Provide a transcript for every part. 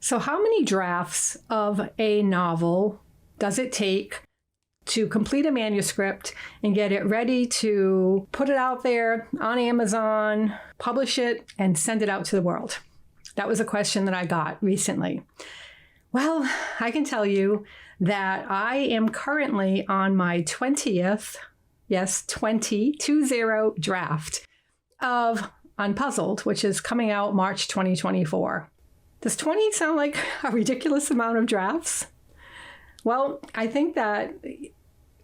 So how many drafts of a novel does it take to complete a manuscript and get it ready to put it out there on Amazon, publish it, and send it out to the world? That was a question that I got recently. Well, I can tell you that I am currently on my 20th, yes, 20 draft of Unpuzzled, which is coming out March 2024. Does 20 sound like a ridiculous amount of drafts? Well, I think that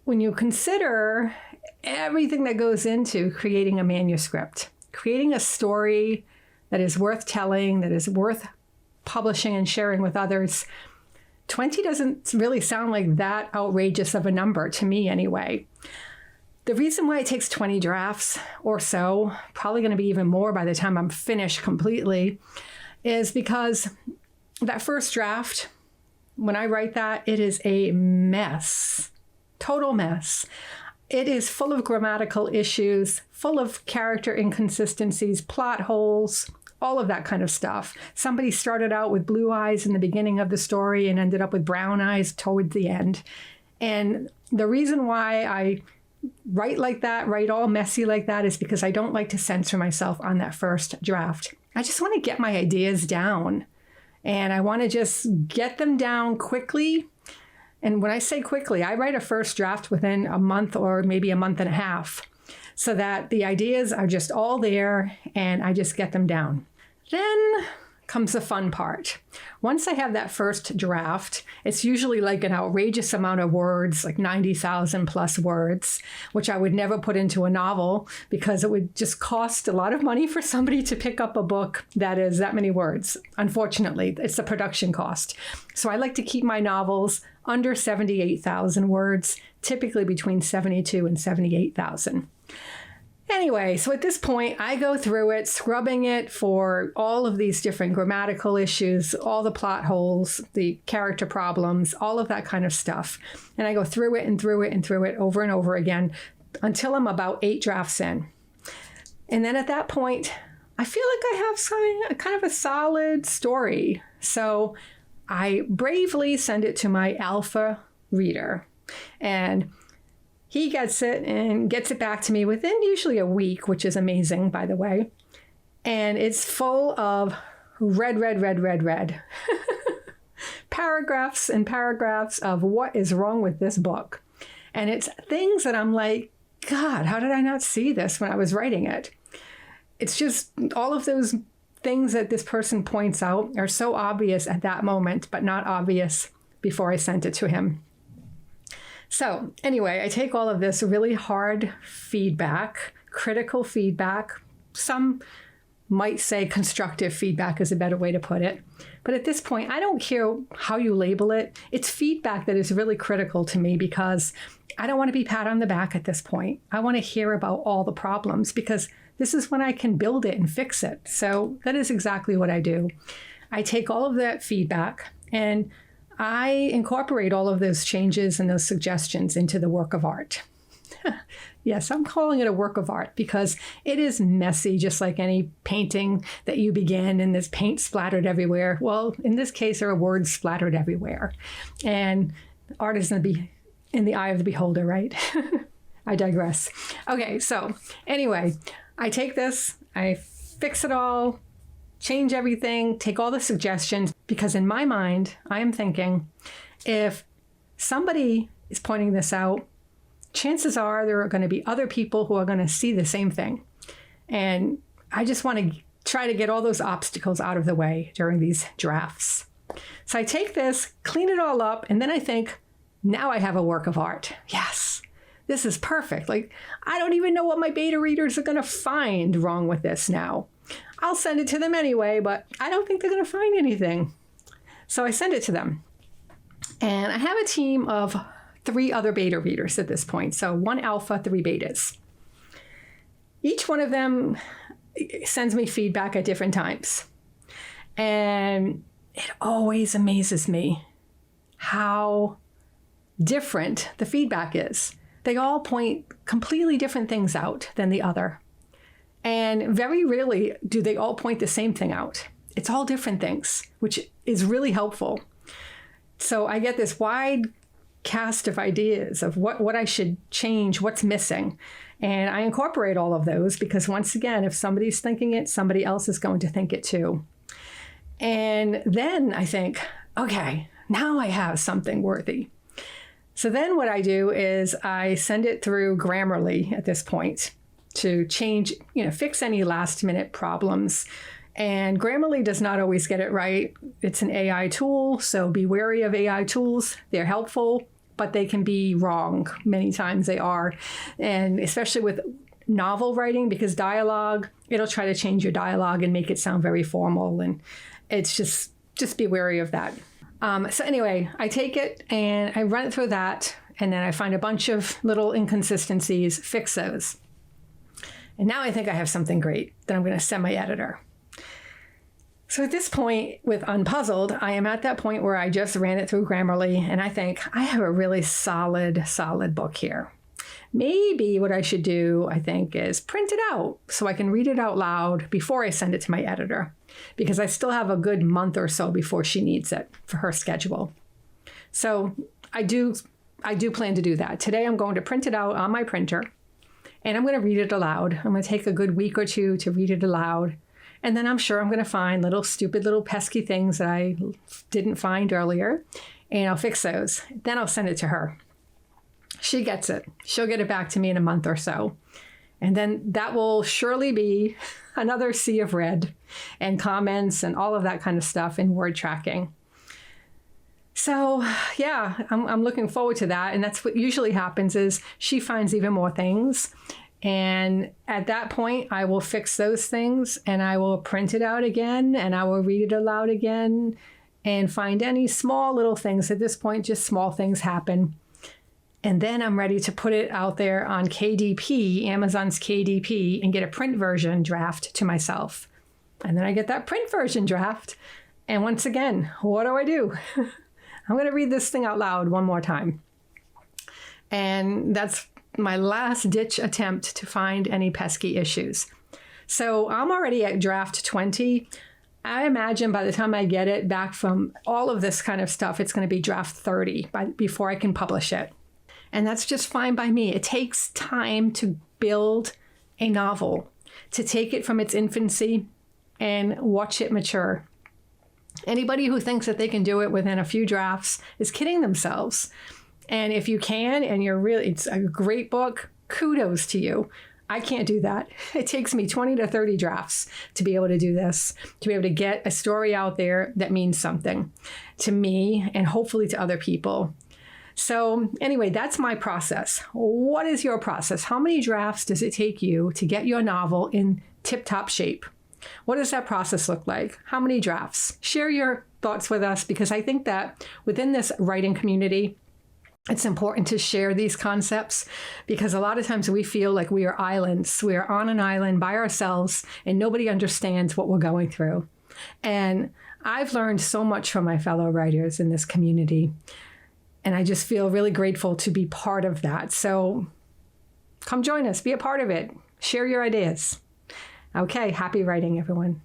when you consider everything that goes into creating a manuscript, creating a story that is worth telling, that is worth publishing and sharing with others, 20 doesn't really sound like that outrageous of a number to me anyway. The reason why it takes 20 drafts or so, probably going to be even more by the time I'm finished completely, is because that first draft, when I write that, it is a mess, total mess. It is full of grammatical issues, full of character inconsistencies, plot holes, all of that kind of stuff. Somebody started out with blue eyes in the beginning of the story and ended up with brown eyes toward the end. And the reason why I write like that, write all messy like that, is because I don't like to censor myself on that first draft. I just want to get my ideas down, and I want to just get them down quickly. And when I say quickly, I write a first draft within a month or maybe a month and a half, so that the ideas are just all there and I just get them down. Then comes the fun part. Once I have that first draft, it's usually like an outrageous amount of words, like 90,000 plus words, which I would never put into a novel because it would just cost a lot of money for somebody to pick up a book that is that many words. Unfortunately, it's the production cost. So I like to keep my novels under 78,000 words, typically between 72 and 78,000. Anyway, so at this point, I go through it, scrubbing it for all of these different grammatical issues, all the plot holes, the character problems, all of that kind of stuff. And I go through it and through it and through it over and over again until I'm about 8 drafts in. And then at that point, I feel like I have kind of a solid story. So I bravely send it to my alpha reader. And he gets it and gets it back to me within usually a week, which is amazing, by the way. And it's full of red. Paragraphs and paragraphs of what is wrong with this book. And it's things that I'm like, God, how did I not see this when I was writing it? It's just all of those things that this person points out are so obvious at that moment, but not obvious before I sent it to him. So anyway, I take all of this really hard feedback, critical feedback. Some might say constructive feedback is a better way to put it. But at this point, I don't care how you label it. It's feedback that is really critical to me because I don't want to be pat on the back at this point. I want to hear about all the problems because this is when I can build it and fix it. So that is exactly what I do. I take all of that feedback and I incorporate all of those changes and those suggestions into the work of art. Yes, I'm calling it a work of art because it is messy, just like any painting that you begin and there's paint splattered everywhere. Well, in this case, there are words splattered everywhere. And art is going to be in the eye of the beholder, right? I digress. Okay, so anyway, I take this, I fix it all, change everything, take all the suggestions, because in my mind, I am thinking, if somebody is pointing this out, chances are there are going to be other people who are going to see the same thing. And I just want to try to get all those obstacles out of the way during these drafts. So I take this, clean it all up, and then I think, now I have a work of art. Yes, this is perfect. Like, I don't even know what my beta readers are going to find wrong with this now. I'll send it to them anyway, but I don't think they're going to find anything. So I send it to them. And I have a team of 3 other beta readers at this point. So 1 alpha, 3 betas. Each one of them sends me feedback at different times. And it always amazes me how different the feedback is. They all point completely different things out than the other. And very rarely do they all point the same thing out. It's all different things, which is really helpful. So I get this wide cast of ideas of what I should change, what's missing. And I incorporate all of those because once again, if somebody's thinking it, somebody else is going to think it too. And then I think, okay, now I have something worthy. So then what I do is I send it through Grammarly at this point to change, fix any last minute problems. And Grammarly does not always get it right. It's an AI tool, so be wary of AI tools. They're helpful, but they can be wrong. Many times they are. And especially with novel writing, because dialogue, it'll try to change your dialogue and make it sound very formal. And it's just be wary of that. So anyway, I take it and I run it through that, and then I find a bunch of little inconsistencies, fix those. And now I think I have something great that I'm going to send my editor. So at this point with Unpuzzled, I am at that point where I just ran it through Grammarly, and I think I have a really solid book here. Maybe what I should do, I think, is print it out so I can read it out loud before I send it to my editor, because I still have a good month or so before she needs it for her schedule. So I do plan to do that. Today I'm going to print it out on my printer, and I'm going to read it aloud. I'm going to take a good week or two to read it aloud. And then I'm sure I'm going to find stupid little pesky things that I didn't find earlier, and I'll fix those. Then I'll send it to her. She gets it. She'll get it back to me in a month or so. And then that will surely be another sea of red and comments and all of that kind of stuff in word tracking. So yeah, I'm looking forward to that. And that's what usually happens is she finds even more things. And at that point, I will fix those things and I will print it out again and I will read it aloud again and find any small little things. At this point, just small things happen. And then I'm ready to put it out there on KDP, Amazon's KDP, and get a print version draft to myself. And then I get that print version draft. And once again, what do? I'm going to read this thing out loud one more time. And that's my last ditch attempt to find any pesky issues. So I'm already at draft 20. I imagine by the time I get it back from all of this kind of stuff, it's going to be draft 30 before I can publish it. And that's just fine by me. It takes time to build a novel, to take it from its infancy and watch it mature. Anybody who thinks that they can do it within a few drafts is kidding themselves. And if you can, and it's a great book, kudos to you. I can't do that. It takes me 20 to 30 drafts to be able to do this, to be able to get a story out there that means something to me and hopefully to other people. So anyway, that's my process. What is your process? How many drafts does it take you to get your novel in tip-top shape? What does that process look like? How many drafts? Share your thoughts with us, because I think that within this writing community, it's important to share these concepts, because a lot of times we feel like we are islands. We are on an island by ourselves and nobody understands what we're going through. And I've learned so much from my fellow writers in this community. And I just feel really grateful to be part of that. So come join us, be a part of it, share your ideas. Okay, happy writing, everyone.